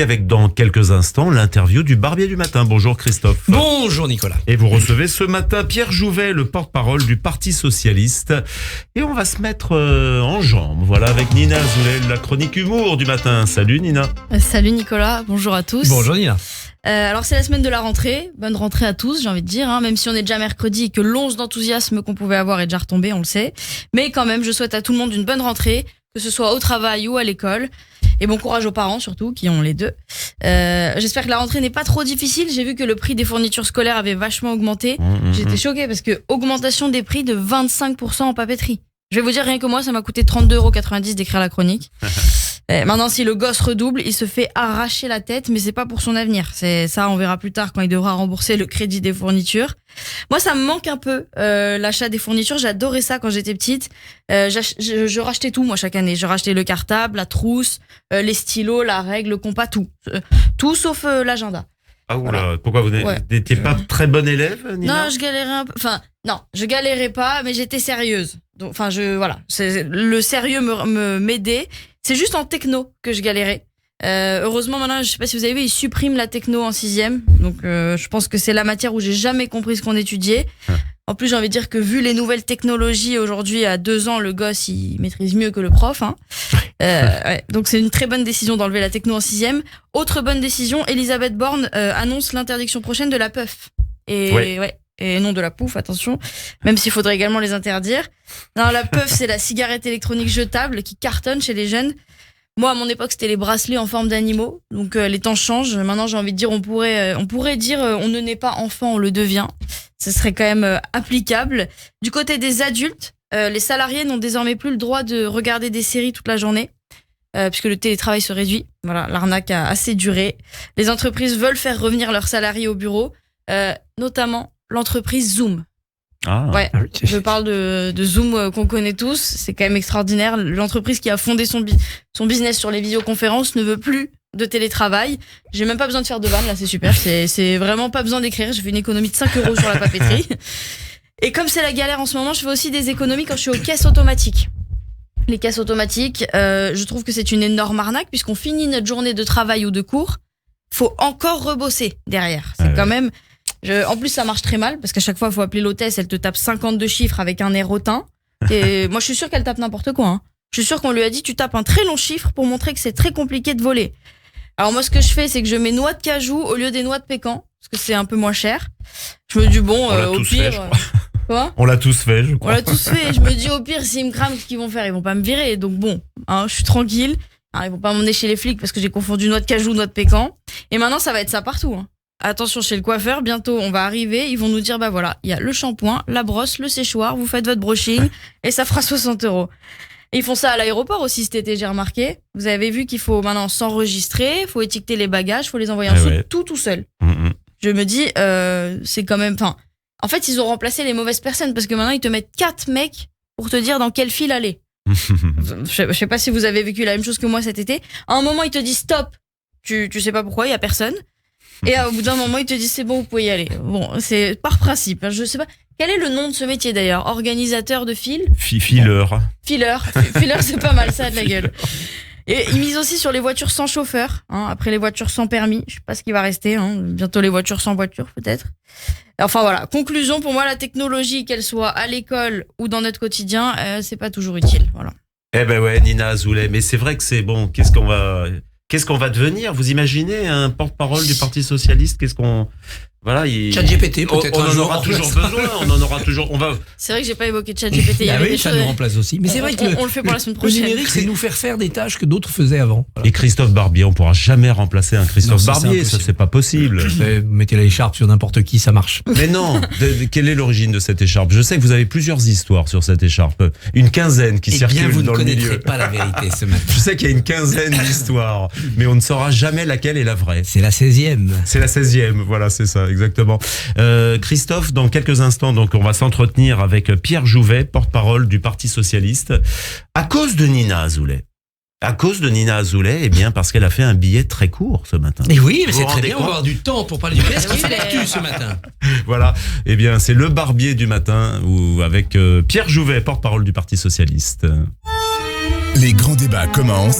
Avec dans quelques instants l'interview du barbier du matin. Bonjour Christophe. Bonjour Nicolas. Et vous recevez ce matin Pierre Jouvet, le porte-parole du Parti Socialiste. Et on va se mettre en jambes, voilà, avec Nina Azoulay, la chronique humour du matin. Salut Nina. Salut Nicolas, bonjour à tous. Bonjour Nina. Alors c'est la semaine de la rentrée, bonne rentrée à tous, j'ai envie de dire, même si on est déjà mercredi et que l'once d'enthousiasme qu'on pouvait avoir est déjà retombé, on le sait. Mais quand même, je souhaite à tout le monde une bonne rentrée, que ce soit au travail ou à l'école. Et bon courage aux parents surtout, qui ont les deux. J'espère que la rentrée n'est pas trop difficile. J'ai vu que le prix des fournitures scolaires avait vachement augmenté. J'étais choquée parce que augmentation des prix de 25% en papeterie. Je vais vous dire, rien que moi, ça m'a coûté 32,90 € d'écrire la chronique. Maintenant, si le gosse redouble, il se fait arracher la tête, mais c'est pas pour son avenir. C'est ça, on verra plus tard quand il devra rembourser le crédit des fournitures. Moi, ça me manque un peu, l'achat des fournitures. J'adorais ça quand j'étais petite. Je rachetais tout, moi, chaque année. Je rachetais le cartable, la trousse, les stylos, la règle, le compas, tout. Tout sauf l'agenda. Ah oula, Voilà. pourquoi vous n'étiez pas très bonne élève, Nina? Non, je galérais un peu. Enfin, non, je galérais pas, mais j'étais sérieuse. Donc, enfin, voilà. Le sérieux m'aidait. C'est juste en techno que je galérais. Heureusement, maintenant, je sais pas si vous avez vu, ils suppriment la techno en 6e. Donc, je pense que c'est la matière où j'ai jamais compris ce qu'on étudiait. En plus, j'ai envie de dire que vu les nouvelles technologies aujourd'hui, à 2 ans, le gosse, il maîtrise mieux que le prof. Ouais. Donc, c'est une très bonne décision d'enlever la techno en 6e. Autre bonne décision, Elisabeth Borne annonce l'interdiction prochaine de la puff. Et non de la pouffe, attention. Même s'il faudrait également les interdire. Non, la puff, c'est la cigarette électronique jetable qui cartonne chez les jeunes. Moi, à mon époque, c'était les bracelets en forme d'animaux. Donc, les temps changent. Maintenant, j'ai envie de dire, on pourrait dire, on ne naît pas enfant, on le devient. Ce serait quand même applicable. Du côté des adultes, les salariés n'ont désormais plus le droit de regarder des séries toute la journée, puisque le télétravail se réduit. Voilà, l'arnaque a assez duré. Les entreprises veulent faire revenir leurs salariés au bureau, notamment l'entreprise Zoom. Ah. Ouais, je parle de Zoom qu'on connaît tous. C'est quand même extraordinaire. L'entreprise qui a fondé son business sur les visioconférences ne veut plus de télétravail. J'ai même pas besoin de faire de vannes, là, c'est super. C'est vraiment pas besoin d'écrire. J'ai fait une économie de 5 € sur la papeterie. Et comme c'est la galère en ce moment, je fais aussi des économies quand je suis aux caisses automatiques. Les caisses automatiques, je trouve que c'est une énorme arnaque puisqu'on finit notre journée de travail ou de cours. Faut encore rebosser derrière. C'est quand même... En plus, ça marche très mal parce qu'à chaque fois, il faut appeler l'hôtesse. Elle te tape 52 chiffres avec un air hautain. Et moi, je suis sûre qu'elle tape n'importe quoi. Je suis sûre qu'on lui a dit, tu tapes un très long chiffre pour montrer que c'est très compliqué de voler. Alors moi, ce que je fais, c'est que je mets noix de cajou au lieu des noix de pécan parce que c'est un peu moins cher. Je me dis bon, au pire. Quoi ? On l'a tous fait, je crois. On l'a tous fait. Je me dis au pire, s'ils me crament, ce qu'ils vont faire, ils vont pas me virer. Donc bon, je suis tranquille. Alors, ils vont pas m'emmener chez les flics parce que j'ai confondu noix de cajou, noix de pécan. Et maintenant, ça va être ça partout. Attention chez le coiffeur, bientôt on va arriver, ils vont nous dire bah voilà, il y a le shampoing, la brosse, le séchoir, vous faites votre brushing et ça fera 60 €. Et ils font ça à l'aéroport aussi cet été, j'ai remarqué. Vous avez vu qu'il faut maintenant s'enregistrer, faut étiqueter les bagages, faut les envoyer ensuite tout seul. Je me dis c'est quand même en fait, ils ont remplacé les mauvaises personnes parce que maintenant ils te mettent 4 mecs pour te dire dans quelle file aller. Je sais pas si vous avez vécu la même chose que moi cet été. À un moment, ils te disent stop. Tu sais pas pourquoi, il y a personne. Et au bout d'un moment, ils te disent c'est bon, vous pouvez y aller. Bon, c'est par principe. Je sais pas. Quel est le nom de ce métier d'ailleurs ? Organisateur de fil ? Fileur. Fileur, c'est pas mal, ça a de la gueule. Et ils misent aussi sur les voitures sans chauffeur. Après les voitures sans permis, je sais pas ce qui va rester. Bientôt les voitures sans voiture peut-être. Enfin voilà. Conclusion, pour moi, la technologie, qu'elle soit à l'école ou dans notre quotidien, c'est pas toujours utile. Voilà. Eh ben ouais, Nina Azoulay. Mais c'est vrai que c'est bon. Qu'est-ce qu'on va devenir ? Vous imaginez un porte-parole du Parti Socialiste ? Voilà, ChatGPT peut-être on en aura toujours besoin. On en aura toujours. C'est vrai que j'ai pas évoqué ChatGPT. Ça nous remplace aussi. Mais c'est vrai que on le fait pour la semaine prochaine. Le numérique, c'est nous faire des tâches que d'autres faisaient avant. Voilà. Et Christophe Barbier, on pourra jamais remplacer un Christophe Barbier. Ça, c'est pas possible. Vous mettez l'écharpe sur n'importe qui, ça marche. Mais non. Quelle est l'origine de cette écharpe ? Je sais que vous avez plusieurs histoires sur cette écharpe. Une quinzaine qui circulent dans le milieu. Vous ne connaîtrez pas la vérité ce matin. Je sais qu'il y a une quinzaine d'histoires, mais on ne saura jamais laquelle est la vraie. C'est la 16e. C'est la 16e, voilà, c'est ça, exactement. Christophe, dans quelques instants, donc, on va s'entretenir avec Pierre Jouvet, porte-parole du Parti Socialiste, à cause de Nina Azoulay. À cause de Nina Azoulay, eh bien, parce qu'elle a fait un billet très court ce matin. Et oui, mais Vous c'est vous très rendez bien, on va compte ? avoir du temps pour parler du PS qui fait l'actu ce matin. Voilà, eh bien, c'est le barbier du matin, avec Pierre Jouvet, porte-parole du Parti Socialiste. Les grands débats commencent